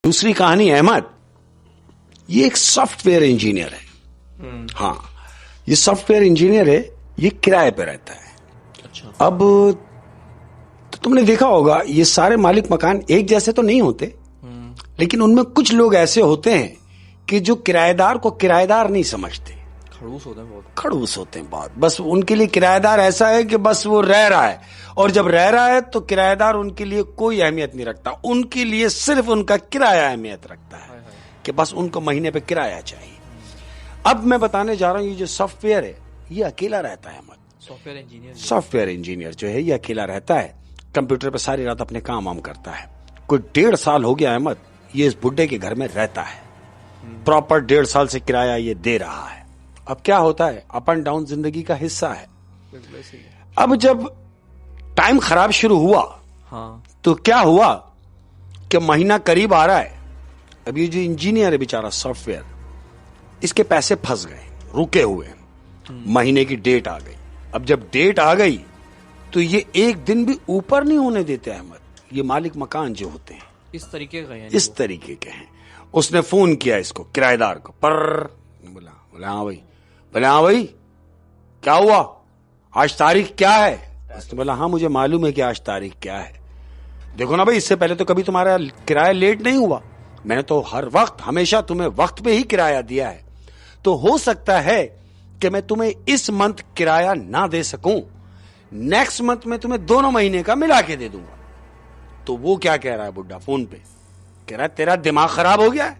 दूसरी कहानी अहमद, ये एक सॉफ्टवेयर इंजीनियर है। हाँ, ये सॉफ्टवेयर इंजीनियर है, ये किराए पे रहता है। अच्छा। अब तो तुमने देखा होगा ये सारे मालिक मकान एक जैसे तो नहीं होते, लेकिन उनमें कुछ लोग ऐसे होते हैं कि जो किराएदार को किराएदार नहीं समझते, खड़ूस होते हैं बहुत। खड़ूस होते हैं बहुत। बस उनके लिए किराएदार ऐसा है कि बस वो रह रहा है, और जब रह रहा है तो किराएदार उनके लिए कोई अहमियत नहीं रखता। उनके लिए सिर्फ उनका किराया अहमियत रखता है कि बस उनको महीने पे किराया चाहिए। अब मैं बताने जा रहा हूं, ये जो सॉफ्टवेयर है ये अकेला रहता है। सॉफ्टवेयर इंजीनियर जो है ये अकेला रहता है, कंप्यूटर पे सारी रात अपने काम वाम करता है। कोई 1.5 साल हो गया अहमद ये इस बुड्ढे के घर में रहता है, प्रॉपर 1.5 साल से किराया ये दे रहा है। अब क्या होता है, अप एंड डाउन जिंदगी का हिस्सा है। अब जब टाइम खराब शुरू हुआ, हाँ, तो क्या हुआ कि महीना करीब आ रहा है। अब ये जो इंजीनियर है बेचारा सॉफ्टवेयर, इसके पैसे फंस गए, रुके हुए। महीने की डेट आ गई। अब जब डेट आ गई तो ये एक दिन भी ऊपर नहीं होने देते अहमद, ये मालिक मकान जो होते हैं इस तरीके का है। इस तरीके के हैं। उसने फोन किया इसको, किराएदार को, पर बोला हाँ भाई, क्या हुआ, आज तारीख क्या है? उसने बोला हाँ मुझे मालूम है कि आज तारीख क्या है। देखो ना भाई, इससे पहले तो कभी तुम्हारा किराया लेट नहीं हुआ, मैंने तो हर वक्त हमेशा तुम्हें वक्त पे ही किराया दिया है। तो हो सकता है कि मैं तुम्हें इस मंथ किराया ना दे सकूं, नेक्स्ट मंथ में तुम्हें दोनों महीने का मिला के दे दूंगा। तो वो क्या कह रहा है बुड्ढा फोन पे, कह रहा है तेरा दिमाग खराब हो गया है?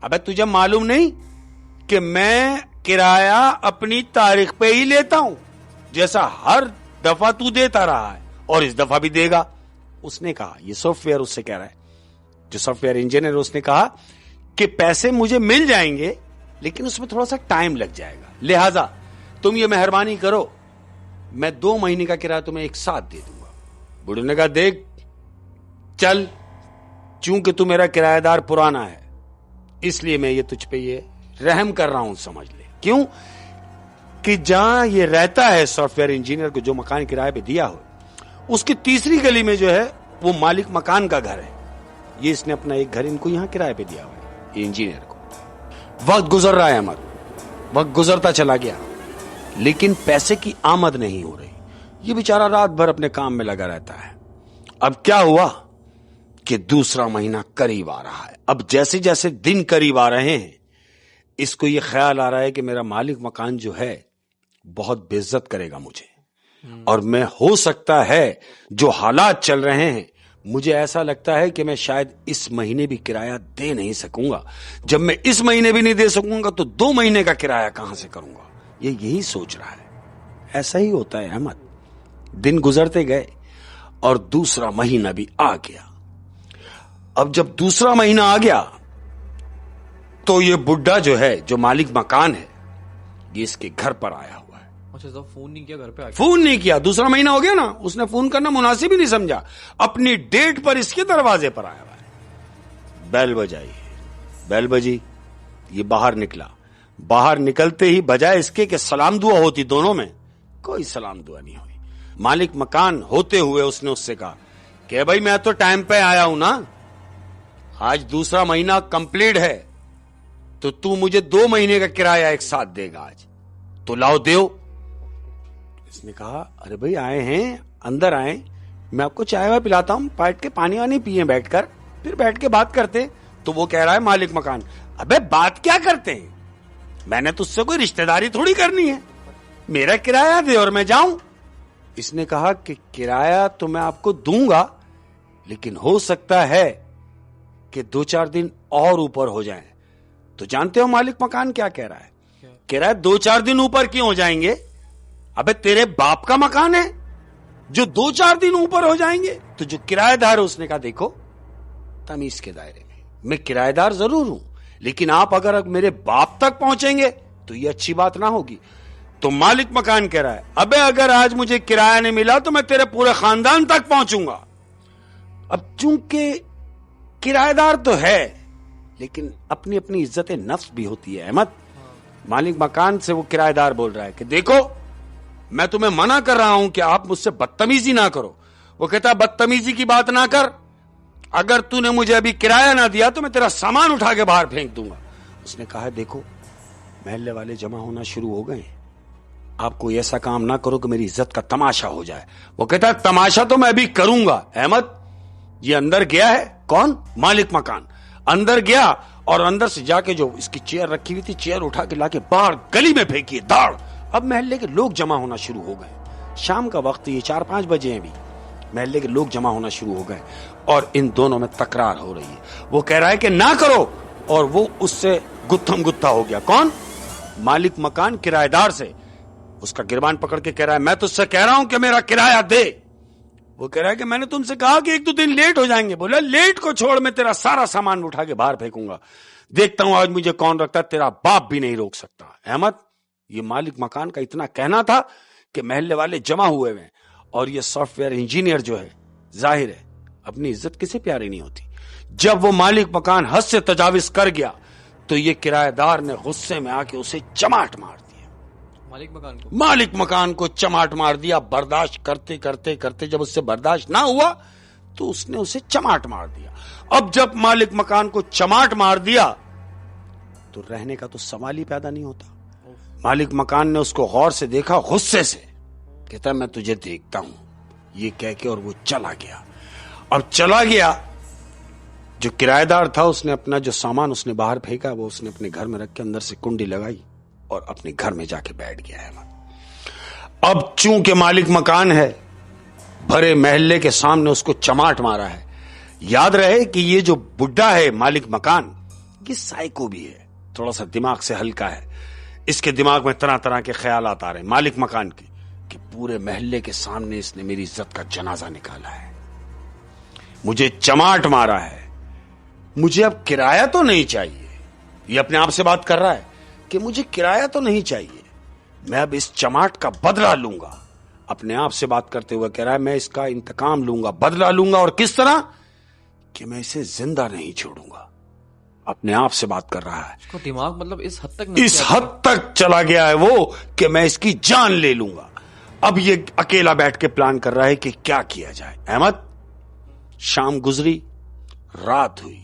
अबे तुझे मालूम नहीं कि मैं किराया अपनी तारीख पे ही लेता हूं, जैसा हर दफा तू देता रहा है और इस दफा भी देगा। उसने कहा, ये सॉफ्टवेयर उससे कह रहा है, जो सॉफ्टवेयर इंजीनियर, उसने कहा कि पैसे मुझे मिल जाएंगे लेकिन उसमें थोड़ा सा टाइम लग जाएगा, लिहाजा तुम ये मेहरबानी करो, मैं 2 महीने का किराया तुम्हें एक साथ दे दूंगा। बुढ़े ने कहा देख चल, चूंकि तू मेरा किराएदार पुराना है इसलिए मैं ये तुझ पे ये रहम कर रहा हूं, समझ ले। क्यों कि जहां ये रहता है सॉफ्टवेयर इंजीनियर को, जो मकान किराए पे दिया हो, उसकी तीसरी गली में जो है वो मालिक मकान का घर है। ये इसने अपना एक घर इनको यहां किराए पे दिया हुआ है, ये इंजीनियर को। वक्त गुजर रहा है अहमद, वक्त गुजरता चला गया, लेकिन पैसे की आमद नहीं हो रही। ये बेचारा रात भर अपने काम में लगा रहता है। अब क्या हुआ कि दूसरा महीना करीब आ रहा है। अब जैसे जैसे दिन करीब आ रहे हैं, इसको ये ख्याल आ रहा है कि मेरा मालिक मकान जो है बहुत बेइज्जत करेगा मुझे, और मैं हो सकता है जो हालात चल रहे हैं, मुझे ऐसा लगता है कि मैं शायद इस महीने भी किराया दे नहीं सकूंगा। जब मैं इस महीने भी नहीं दे सकूंगा तो 2 महीने का किराया कहां से करूंगा। ये यही सोच रहा है। ऐसा ही होता है अहमद, दिन गुजरते गए और दूसरा महीना भी आ गया। अब जब दूसरा महीना आ गया तो ये बुड्ढा जो है, जो मालिक मकान है, ये इसके घर पर आया हुआ है। अच्छा, तो फोन नहीं किया घर पे? फोन नहीं किया, दूसरा महीना हो गया ना, उसने फोन करना मुनासिब ही नहीं समझा। अपनी डेट पर इसके दरवाजे पर आया हुआ है। बेल बजाई, बेल बजी, ये बाहर निकला। बाहर निकलते ही बजाय इसके कि सलाम दुआ होती दोनों में, कोई सलाम दुआ नहीं हुई। मालिक मकान होते हुए उसने उससे कहा कि भाई मैं तो टाइम पे आया हूं ना, आज दूसरा महीना कंप्लीट है, तो तू मुझे 2 महीने का किराया एक साथ देगा आज, तो लाओ देओ। इसने कहा अरे भाई आए हैं, अंदर आए, मैं आपको चाय वाय पिलाता हूं, बैठ के पानी वानी पिए बैठकर, फिर बैठ के बात करते। तो वो कह रहा है मालिक मकान, अबे बात क्या करते हैं, मैंने तुझसे कोई रिश्तेदारी थोड़ी करनी है, मेरा किराया दे और मैं जाऊं। इसने कहा कि किराया तो मैं आपको दूंगा, लेकिन हो सकता है कि 2-4 दिन और ऊपर हो जाएं। तो जानते हो मालिक मकान क्या कह रहा है? कह रहा है 2-4 दिन ऊपर क्यों हो जाएंगे? अबे तेरे बाप का मकान है जो 2-4 दिन ऊपर हो जाएंगे? तो जो किराएदार है उसने कहा देखो, तमीज के दायरे में मैं किराएदार जरूर हूं, लेकिन आप अगर मेरे बाप तक पहुंचेंगे तो ये अच्छी बात ना होगी। तो मालिक मकान कह रहा है अबे अगर आज मुझे किराया नहीं मिला तो मैं तेरे पूरे खानदान तक पहुंचूंगा। अब चूंकि किराएदार तो है, लेकिन अपनी अपनी इज्जत नफ्स भी होती है अहमद। मालिक मकान से वो किराएदार बोल रहा है कि देखो मैं तुम्हें मना कर रहा हूं कि आप मुझसे बदतमीजी ना करो। वो कहता है बदतमीजी की बात ना कर, अगर तूने मुझे अभी किराया ना दिया तो मैं तेरा सामान उठा के बाहर फेंक दूंगा। उसने कहा, देखो महल्ले वाले जमा होना शुरू हो गए, आप कोई ऐसा काम ना करो कि मेरी इज्जत का तमाशा हो जाए। वो कहता है, तमाशा तो मैं अभी करूंगा। अहमद ये अंदर गया है, कौन? मालिक मकान अंदर गया और अंदर से जाके जो इसकी चेयर रखी हुई थी, चेयर उठा के लाके बाहर गली में फेंकी, दाड़। अब महल्ले के लोग जमा होना शुरू हो गए। शाम का वक्त, ये 4-5 बजे हैं, भी महल्ले के लोग जमा होना शुरू हो गए और इन दोनों में तकरार हो रही है। वो कह रहा है कि ना करो और वो उससे गुत्थम गुत्था हो गया। कौन? मालिक मकान किराएदार से। उसका गिरबान पकड़ के कह रहा है, मैं तुझसे कह रहा हूं कि मेरा किराया दे। वो कह रहा है कि मैंने तुमसे कहा कि 1-2 दिन लेट हो जाएंगे। बोला, लेट को छोड़, मैं तेरा सारा सामान उठा के बाहर फेंकूंगा। देखता हूं आज मुझे कौन रखता है, तेरा बाप भी नहीं रोक सकता। अहमद, ये मालिक मकान का इतना कहना था कि महल्ले वाले जमा हुए हैं और ये सॉफ्टवेयर इंजीनियर जो है, जाहिर है अपनी इज्जत किसे प्यारी नहीं होती। जब वो मालिक मकान हद से तजाविज कर गया तो ये किराएदार ने गुस्से में आके उसे चमाट मार दिया। मालिक मकान को चमाट मार दिया। बर्दाश्त करते करते करते जब उससे बर्दाश्त ना हुआ तो उसने उसे चमाट मार दिया। अब जब मालिक मकान को चमाट मार दिया तो रहने का तो सवाल ही पैदा नहीं होता। मालिक मकान ने उसको गौर से देखा, गुस्से से कहता, मैं तुझे देखता हूं, ये कह के और वो चला गया। अब चला गया, जो किराएदार था उसने अपना जो सामान उसने बाहर फेंका, वो उसने अपने घर में रख के अंदर से कुंडी लगाई और अपने घर में जाके बैठ गया है। अब चूंकि मालिक मकान है, भरे महल्ले के सामने उसको चमाट मारा है। याद रहे कि ये जो बुड्ढा है मालिक मकान, ये साइको भी है, थोड़ा सा दिमाग से हल्का है। इसके दिमाग में तरह तरह के ख्यालात आ रहे हैं मालिक मकान के, कि पूरे महल्ले के सामने इसने मेरी इज्जत का जनाजा निकाला है, मुझे चमाट मारा है, मुझे अब किराया तो नहीं चाहिए। ये अपने आप से बात कर रहा है कि मुझे किराया तो नहीं चाहिए, मैं अब इस चमाट का बदला लूंगा। अपने आप से बात करते हुए कह रहा है, मैं इसका इंतकाम लूंगा, बदला लूंगा। और किस तरह? कि मैं इसे जिंदा नहीं छोड़ूंगा। अपने आप से बात कर रहा है। उसका दिमाग मतलब इस हद तक चला गया है वो कि मैं इसकी जान ले लूंगा। अब ये अकेला बैठ के प्लान कर रहा है कि क्या किया जाए। अहमद, शाम गुजरी, रात हुई।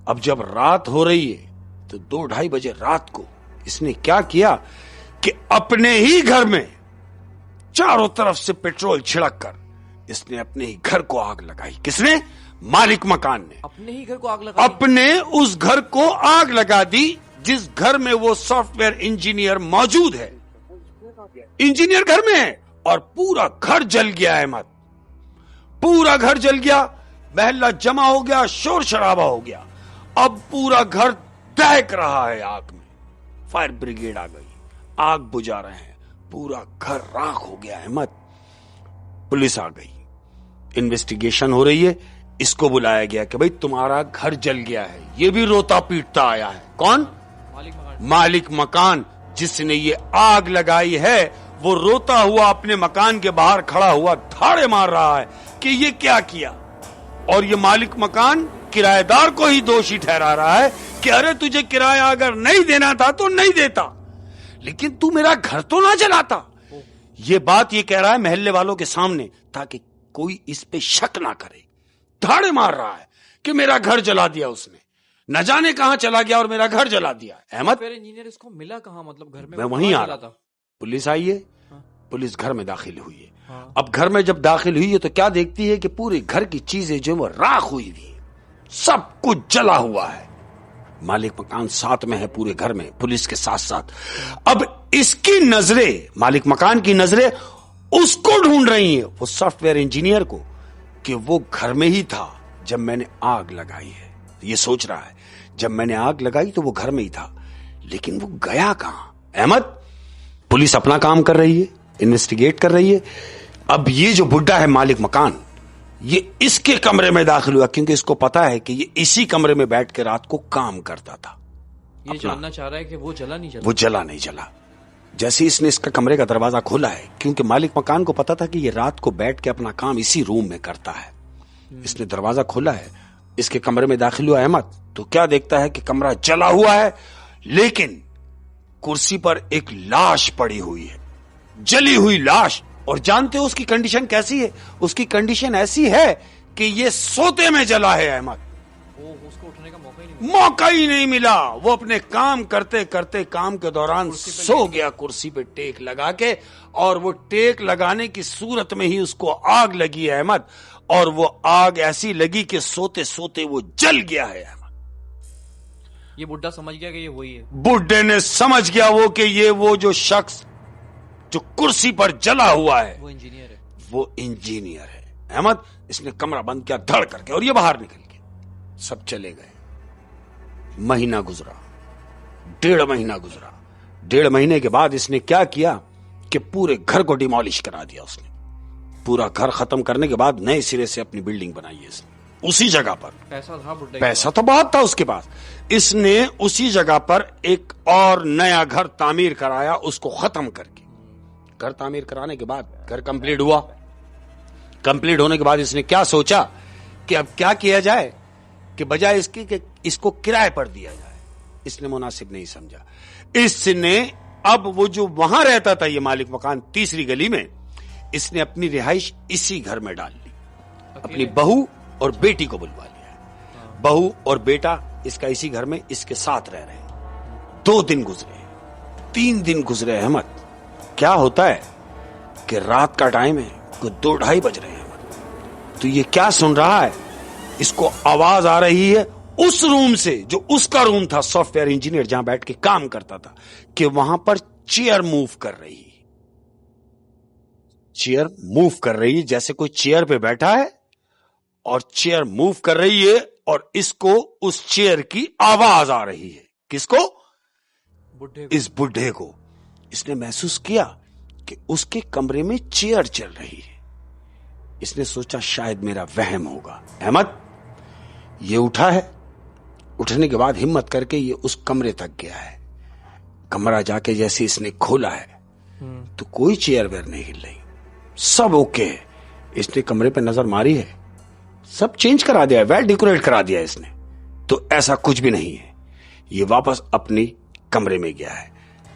अब जब रात हो रही है तो 2-2:30 बजे रात को इसने क्या किया कि अपने ही घर में चारों तरफ से पेट्रोल छिड़क कर इसने अपने ही घर को आग लगाई। किसने? मालिक मकान ने अपने ही घर को आग लगा, अपने उस घर को आग लगा दी जिस घर में वो सॉफ्टवेयर इंजीनियर मौजूद है। इंजीनियर घर में है और पूरा घर जल गया। अहमद, पूरा घर जल गया, महल्ला जमा हो गया, शोर शराबा हो गया। अब पूरा घर दहक रहा है आग में। फायर ब्रिगेड आ गई, आग बुझा रहे हैं, पूरा घर राख हो गया। अहमद, पुलिस आ गई, इन्वेस्टिगेशन हो रही है। इसको बुलाया गया कि भाई तुम्हारा घर जल गया है। ये भी रोता पीटता आया है। कौन? मालिक मकान जिसने ये आग लगाई है। वो रोता हुआ अपने मकान के बाहर खड़ा हुआ धाड़े मार रहा है कि ये क्या किया। और ये मालिक मकान किराएदार को ही दोषी ठहरा रहा है कि अरे तुझे किराया अगर नहीं देना था तो नहीं देता, लेकिन तू मेरा घर तो ना जलाता। ये बात ये कह रहा है महल्ले वालों के सामने ताकि कोई इस पे शक ना करे। धाड़े मार रहा है कि मेरा घर जला दिया उसने, न जाने कहां चला गया और मेरा घर जला दिया। अहमद, इंजीनियर इसको मिला कहां? मतलब घर में मैं वहीं आ रहा था, पुलिस आई है। हाँ। पुलिस घर में दाखिल हुई है। हाँ। अब घर में जब दाखिल हुई है तो क्या देखती है कि पूरे घर की चीजें जो वो राख हुई हुई, सब कुछ जला हुआ है। मालिक मकान साथ में है पूरे घर में, पुलिस के साथ साथ। अब इसकी नजरें, मालिक मकान की नजरें उसको ढूंढ रही है, वो सॉफ्टवेयर इंजीनियर को, कि वो घर में ही था जब मैंने आग लगाई है। ये सोच रहा है जब मैंने आग लगाई तो वो घर में ही था, लेकिन वो गया कहां? अहमद, पुलिस अपना काम कर रही है, इन्वेस्टिगेट कर रही है। अब ये जो बुड्ढा है मालिक मकान, ये इसके कमरे में दाखिल हुआ क्योंकि इसको पता है कि ये इसी कमरे में बैठ के रात को काम करता था। ये जानना चाह रहा है कि वो जला नहीं जला। वो जला नहीं जला। जैसे इसने इसका कमरे का दरवाजा खोला है, क्योंकि मालिक मकान को पता था कि ये रात को बैठ के अपना काम इसी रूम में करता है, इसने दरवाजा खोला है, इसके कमरे में दाखिल हुआ अहमद, तो क्या देखता है कि कमरा जला हुआ है, लेकिन कुर्सी पर एक लाश पड़ी हुई है, जली हुई लाश। और जानते हो उसकी कंडीशन कैसी है? उसकी कंडीशन ऐसी है कि ये सोते में जला है अहमद। वो उसको उठने का मौका ही नहीं मिला। वो अपने काम करते करते काम के दौरान सो गया कुर्सी पे टेक लगा के, और वो टेक लगाने की सूरत में ही उसको आग लगी है अहमद, और वो आग ऐसी लगी कि सोते सोते वो जल गया है अहमद। ये बुड्ढा समझ गया कि ये वही है। बुड्ढे ने समझ गया वो कि ये वो जो शख्स जो कुर्सी पर जला हुआ है वो इंजीनियर है। वो इंजीनियर है अहमद। इसने कमरा बंद किया धड़ करके, और ये बाहर निकल गए। सब चले गए। महीना गुजरा, 1.5 महीना गुजरा। 1.5 महीने के बाद इसने क्या किया कि पूरे घर को डिमोलिश करा दिया उसने। पूरा घर खत्म करने के बाद नए सिरे से अपनी बिल्डिंग बनाई है इसने, उसी जगह पर। पैसा था बुड्ढे, पैसा तो बहुत था उसके पास। इसने उसी जगह पर एक और नया घर तामीर कराया, उसको खत्म करके। घर तामीर कराने के बाद घर कंप्लीट हुआ। कंप्लीट होने के बाद इसने क्या सोचा कि अब क्या किया जाए कि बजाय इसकी कि इसको किराए पर दिया जाए। इसने मुनासिब नहीं समझा। इसने अब वो जो वहां रहता था ये मालिक मकान, तीसरी गली में, इसने अपनी रिहाइश इसी घर में डाल ली। अपनी बहू और बेटी को बुलवा लिया। बहू और बेटा इसका इसी घर में इसके साथ रह रहे हैं। 2 दिन गुजरे, 3 दिन गुजरे अहमद। क्या होता है कि रात का टाइम है, को 2-2:30 बज रहे हैं अहमद। तो ये क्या सुन रहा है? इसको आवाज आ रही है उस रूम से जो उसका रूम था, सॉफ्टवेयर इंजीनियर जहां बैठ के काम करता था, कि वहां पर चेयर मूव कर रही है। चेयर मूव कर रही है, जैसे कोई चेयर पे बैठा है और चेयर मूव कर रही है, और इसको उस चेयर की आवाज आ रही है। किसको? बुड्ढे। इस बुड्ढे को। इसने महसूस किया कि उसके कमरे में चेयर चल रही है। इसने सोचा शायद मेरा वहम होगा। अहमद ये उठा है। उठने के बाद हिम्मत करके ये उस कमरे तक गया है। कमरा जाके जैसे इसने खोला है तो कोई चेयर वेयर नहीं हिल रही, सब ओके है। इसने कमरे पे नजर मारी है, सब चेंज करा दिया है, वेल डेकोरेट करा दिया है इसने, तो ऐसा कुछ भी नहीं है। ये वापस अपनी कमरे में गया है।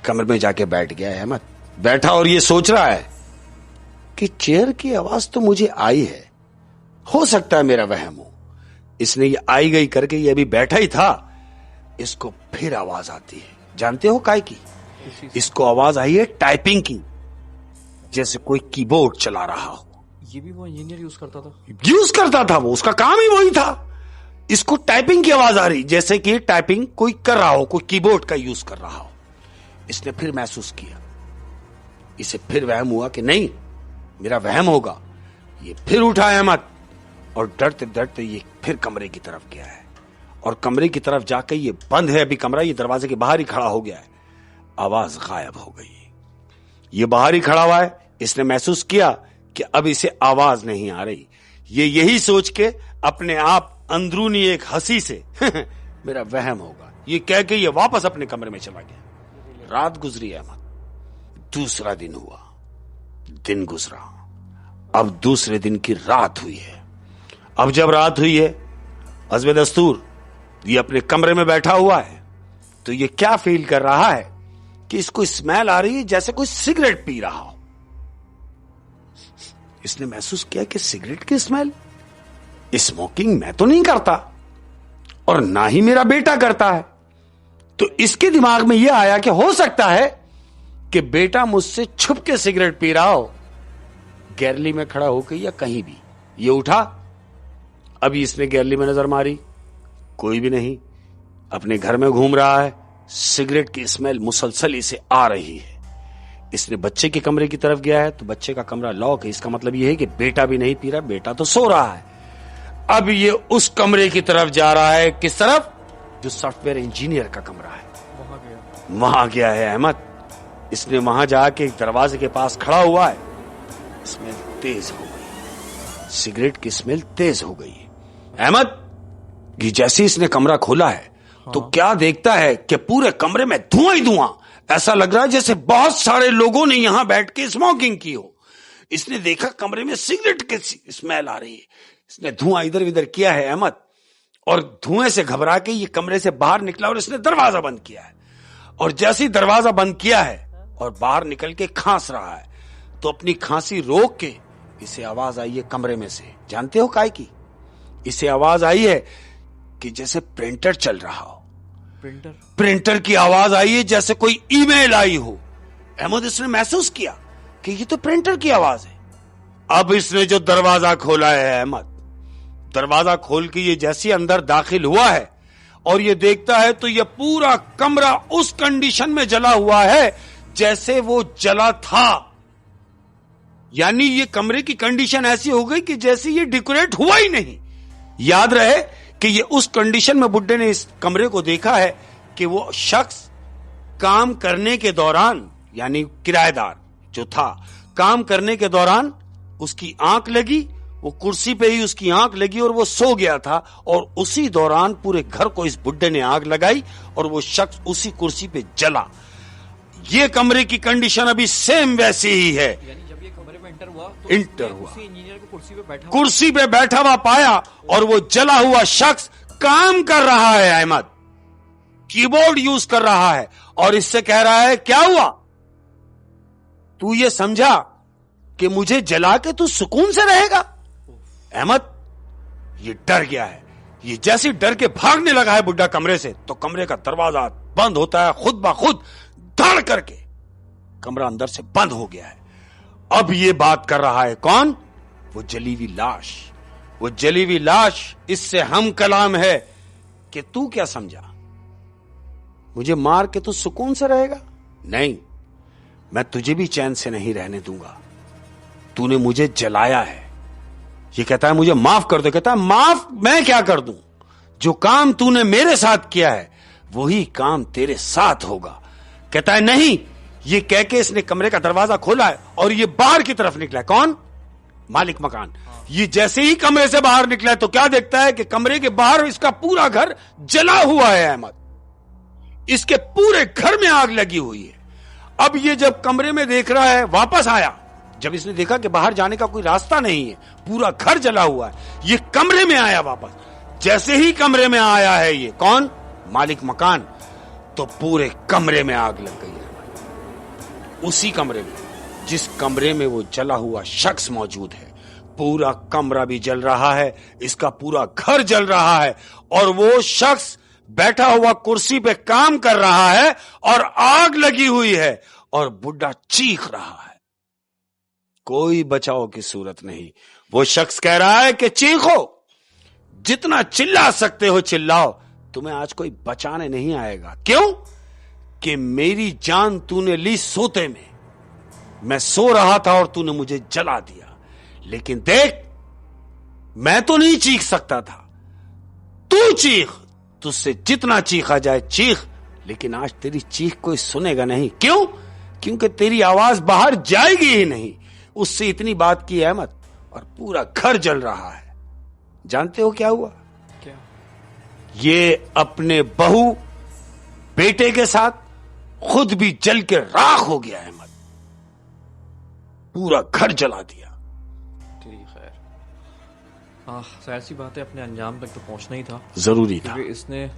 कमरे में जाके बैठ गया है अहमद। बैठा और ये सोच रहा है कि चेयर की आवाज तो मुझे आई है, हो सकता है मेरा वहम हो। इसने ये आई गई करके ये अभी बैठा ही था, इसको फिर आवाज आती है। जानते हो काय की? इसको आवाज आई है टाइपिंग की, जैसे कोई कीबोर्ड चला रहा हो। ये भी वो इंजीनियर यूज करता था वो, उसका काम ही वही था। इसको टाइपिंग की आवाज आ रही, जैसे कि टाइपिंग कोई कर रहा हो, कोई कीबोर्ड का यूज कर रहा हो। इसने फिर महसूस किया, इसे फिर वहम हुआ कि नहीं मेरा वहम होगा। ये फिर उठा अहमद और डरते डरते ये फिर कमरे की तरफ गया है, और कमरे की तरफ जाकर ये बंद है अभी कमरा, ये दरवाजे के बाहर ही खड़ा हो गया है। आवाज गायब हो गई। ये बाहर ही खड़ा हुआ है। इसने महसूस किया कि अब इसे आवाज नहीं आ रही। ये यही सोच के अपने आप अंदरूनी एक हंसी से मेरा वहम होगा ये कह के ये वापस अपने कमरे में चला गया। रात गुजरी अहमद। दूसरा दिन हुआ, दिन गुजरा। अब दूसरे दिन की रात हुई है। अब जब रात हुई है, हस्बे दस्तूर ये अपने कमरे में बैठा हुआ है, तो ये क्या फील कर रहा है कि इसको स्मेल आ रही है जैसे कोई सिगरेट पी रहा हो। इसने महसूस किया कि सिगरेट की स्मेल, स्मोकिंग मैं तो नहीं करता और ना ही मेरा बेटा करता है। तो इसके दिमाग में यह आया कि हो सकता है कि बेटा मुझसे छुप के सिगरेट पी रहा हो, गैलरी में खड़ा होकर या कहीं भी। ये उठा, अभी इसने गैलरी में नजर मारी, कोई भी नहीं। अपने घर में घूम रहा है, सिगरेट की स्मेल मुसलसल इसे आ रही है। इसने बच्चे के कमरे की तरफ गया है, तो बच्चे का कमरा लॉक है। इसका मतलब यह है कि बेटा भी नहीं पी रहा, बेटा तो सो रहा है। अब ये उस कमरे की तरफ जा रहा है। किस तरफ? जो सॉफ्टवेयर इंजीनियर का कमरा है, वहां गया है अहमद। इसने वहां जाके दरवाजे के पास खड़ा हुआ है। स्मेल तेज हो गई, सिगरेट की स्मेल तेज हो गई अहमद। ये जैसे इसने कमरा खोला है तो क्या देखता है कि पूरे कमरे में धुआं ही धुआं। ऐसा लग रहा है जैसे बहुत सारे लोगों ने यहां बैठ के स्मोकिंग की हो। इसने देखा कमरे में सिगरेट की स्मेल आ रही है। इसने धुआं इधर उधर किया है अहमद, और धुएं से घबरा के ये कमरे से बाहर निकला और इसने दरवाजा बंद किया है। और जैसे ही दरवाजा बंद किया है और बाहर निकल के खांस रहा है, तो अपनी खांसी रोक के इसे आवाज आई है कमरे में से। जानते हो काय की? इसे आवाज आई है कि जैसे प्रिंटर चल रहा हो। प्रिंटर? प्रिंटर की आवाज आई है जैसे कोई ईमेल आई हो। अहमद इसने महसूस किया कि ये तो प्रिंटर की आवाज है। अब इसने जो दरवाजा खोला है, अहमद दरवाजा खोल के ये जैसे अंदर दाखिल हुआ है और ये देखता है तो ये पूरा कमरा उस कंडीशन में जला हुआ है जैसे वो जला था। यानी ये कमरे की कंडीशन ऐसी हो गई कि जैसे ये डेकोरेट हुआ ही नहीं। याद रहे कि ये उस कंडीशन में बुड्ढे ने इस कमरे को देखा है कि वो शख्स काम करने के दौरान, यानी किराएदार जो था, काम करने के दौरान उसकी आंख लगी, वो कुर्सी पे ही उसकी आंख लगी और वो सो गया था और उसी दौरान पूरे घर को इस बुड्ढे ने आग लगाई और वो शख्स उसी कुर्सी पे जला। ये कमरे की कंडीशन अभी सेम वैसी ही है। यानी जब ये कमरे में इंटर हुआ तो उसी इंजीनियर को कुर्सी पे बैठा हुआ पाया और वो जला हुआ शख्स काम कर रहा है। अहमद कीबोर्ड यूज कर रहा है और इससे कह रहा है, क्या हुआ? तू ये समझा कि मुझे जला के तू सुकून से रहेगा? अहमद ये डर गया है। ये जैसे डर के भागने लगा है बुड्ढा कमरे से, तो कमरे का दरवाजा बंद होता है खुद ब खुद, धड़ करके कमरा अंदर से बंद हो गया है। अब ये बात कर रहा है कौन? वो जली हुई लाश। वो जली हुई लाश इससे हम कलाम है कि तू क्या समझा, मुझे मार के तू सुकून से रहेगा? नहीं, मैं तुझे भी चैन से नहीं रहने दूंगा। तूने मुझे जलाया है। ये कहता है मुझे माफ कर दो। कहता है माफ मैं क्या कर दूं? जो काम तूने मेरे साथ किया है वही काम तेरे साथ होगा। कहता है नहीं। ये कह के इसने कमरे का दरवाजा खोला है और ये बाहर की तरफ निकला है। कौन? मालिक मकान। ये जैसे ही कमरे से बाहर निकला है तो क्या देखता है कि कमरे के बाहर इसका पूरा घर जला हुआ है। अहमद इसके पूरे घर में आग लगी हुई है। अब ये जब कमरे में देख रहा है, वापस आया, जब इसने देखा कि बाहर जाने का कोई रास्ता नहीं है, पूरा घर जला हुआ है, ये कमरे में आया वापस। जैसे ही कमरे में आया है ये कौन? मालिक मकान, तो पूरे कमरे में आग लग गई है। उसी कमरे में जिस कमरे में वो जला हुआ शख्स मौजूद है, पूरा कमरा भी जल रहा है, इसका पूरा घर जल रहा है और वो शख्स बैठा हुआ कुर्सी पे काम कर रहा है और आग लगी हुई है और बुड्ढा चीख रहा है। कोई बचाव की सूरत नहीं। वो शख्स कह रहा है कि चीखो, जितना चिल्ला सकते हो चिल्लाओ, तुम्हें आज कोई बचाने नहीं आएगा। क्यों? कि मेरी जान तूने ली सोते में। मैं सो रहा था और तूने मुझे जला दिया। लेकिन देख, मैं तो नहीं चीख सकता था, तू चीख। तुझसे जितना चीखा जाए चीख, लेकिन आज तेरी चीख कोई सुनेगा नहीं। क्यों? क्योंकि तेरी आवाज बाहर जाएगी ही नहीं। उससे इतनी बात की अहमद और पूरा घर जल रहा है। जानते हो क्या हुआ? क्या? ये अपने बहू बेटे के साथ खुद भी जल के राख हो गया। अहमद पूरा घर जला दिया। तेरी खैर। जाहिर सी बात है, अपने अंजाम तक तो पहुंचना ही था, जरूरी था। क्योंकि इसने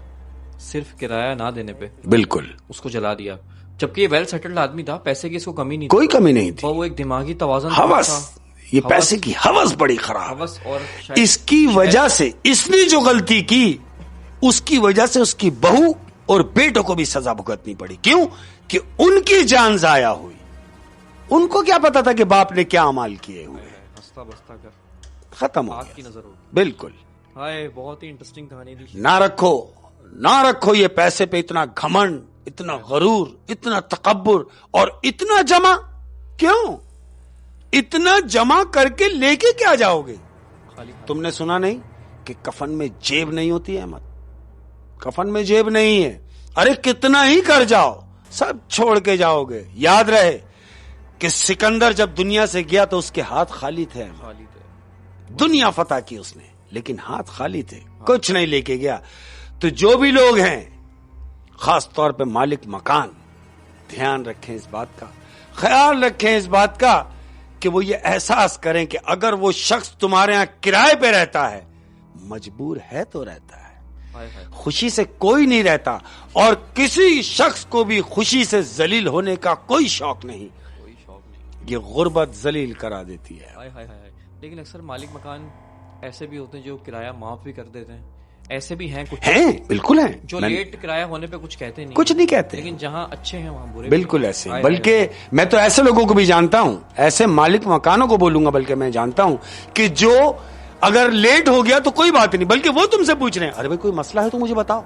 सिर्फ किराया ना देने पे बिल्कुल उसको जला दिया। जबकि ये वेल सेटल्ड आदमी था, पैसे की इसको कमी नहीं कोई कमी नहीं थी। वो एक दिमागी तवाज़ुन हवस, ये हवस, पैसे की हवस बड़ी खराब। हवस और इसकी वजह से इसने जो गलती की, उसकी वजह से उसकी बहू और बेटों को भी सजा भुगतनी पड़ी। क्यों? कि उनकी जान जाया हुई। उनको क्या पता था कि बाप ने क्या अमाल किए हुए। हंसता बसता कर खत्म हो आग की गया। नजर हो। बिल्कुल। हाय, बहुत ही इंटरेस्टिंग कहानी थी। ना रखो ये पैसे पे इतना घमंड, इतना गरूर, इतना तकब्बुर और इतना जमा। क्यों? इतना जमा करके लेके क्या जाओगे? खाली तुमने सुना नहीं कि कफन में जेब नहीं होती है? अहमद कफन में जेब नहीं है। अरे कितना ही कर जाओ, सब छोड़ के जाओगे। याद रहे कि सिकंदर जब दुनिया से गया तो उसके हाथ खाली थे। खाली थे। दुनिया फतह की उसने, लेकिन हाथ खाली थे, कुछ नहीं लेके गया। तो जो भी लोग हैं, खास तौर पे मालिक मकान, ध्यान रखें इस बात का, ख्याल रखें इस बात का कि वो ये एहसास करें कि अगर वो शख्स तुम्हारे यहां किराए पे रहता है, मजबूर है तो रहता है, खुशी से कोई नहीं रहता। और किसी शख्स को भी खुशी से जलील होने का कोई शौक नहीं। कोई शौक नहीं। ये गुर्बत जलील करा देती है। हाय हाय हाय। लेकिन अक्सर मालिक मकान ऐसे भी होते हैं जो किराया माफ भी कर देते हैं, ऐसे भी हैं कुछ हैं, बिल्कुल हैं जो लेट किराया होने पे कुछ कहते नहीं, कुछ नहीं कहते, लेकिन जहां अच्छे हैं वहां बुरे बिल्कुल ऐसे। बल्कि मैं तो ऐसे लोगों को भी जानता हूं, ऐसे मालिक मकानों को बोलूंगा, बल्कि मैं जानता हूं कि जो अगर लेट हो गया तो कोई बात नहीं, बल्कि वो तुमसे पूछ रहे हैं, अरे भाई कोई मसला है तो मुझे बताओ,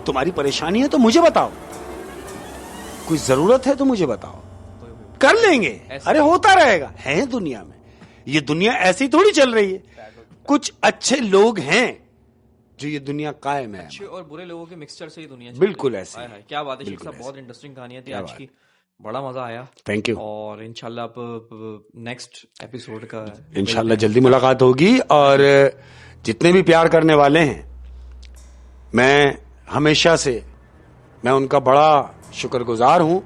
तुम्हारी परेशानी है तो मुझे बताओ, कोई जरूरत है तो मुझे बताओ, कर लेंगे, अरे होता रहेगा। है दुनिया में, ये दुनिया ऐसी थोड़ी चल रही है, कुछ अच्छे लोग हैं जो ये दुनिया कायम है, अच्छे और बुरे लोगों के मिक्सचर से ही दुनिया बिल्कुल ऐसे। क्या बात है शेख साहब, बहुत इंटरेस्टिंग कहानियां थी आज की, बड़ा मजा आया। Thank you. और इंशाल्लाह अब नेक्स्ट एपिसोड का इंशाल्लाह जल्दी मुलाकात होगी। और जितने भी प्यार करने वाले हैं, मैं हमेशा से मैं उनका बड़ा शुक्रगुजार हूं,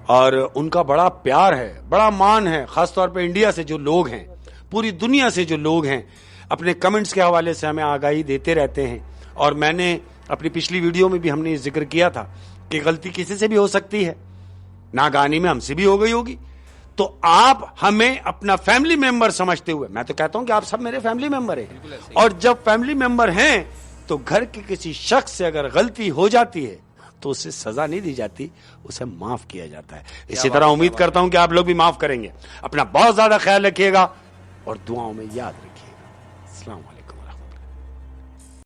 और उनका बड़ा प्यार है, बड़ा मान है, खासतौर पे इंडिया से जो लोग हैं, पूरी दुनिया से जो लोग हैं, अपने कमेंट्स के हवाले से हमें आगाही देते रहते हैं। और मैंने अपनी पिछली वीडियो में भी हमने ये जिक्र किया था कि गलती किसी से भी हो सकती है, नागानी में हमसे भी हो गई होगी, तो आप हमें अपना फैमिली मेंबर समझते हुए, मैं तो कहता हूं कि आप सब मेरे फैमिली मेंबर हैं, और जब फैमिली मेंबर हैं तो घर के किसी शख्स से अगर गलती हो जाती है तो उसे सजा नहीं दी जाती, उसे माफ किया जाता है। इसी तरह उम्मीद करता हूं कि आप लोग भी माफ करेंगे। अपना बहुत ज्यादा ख्याल रखिएगा और दुआओं में याद रखिएगा। अस्सलाम वालेकुम।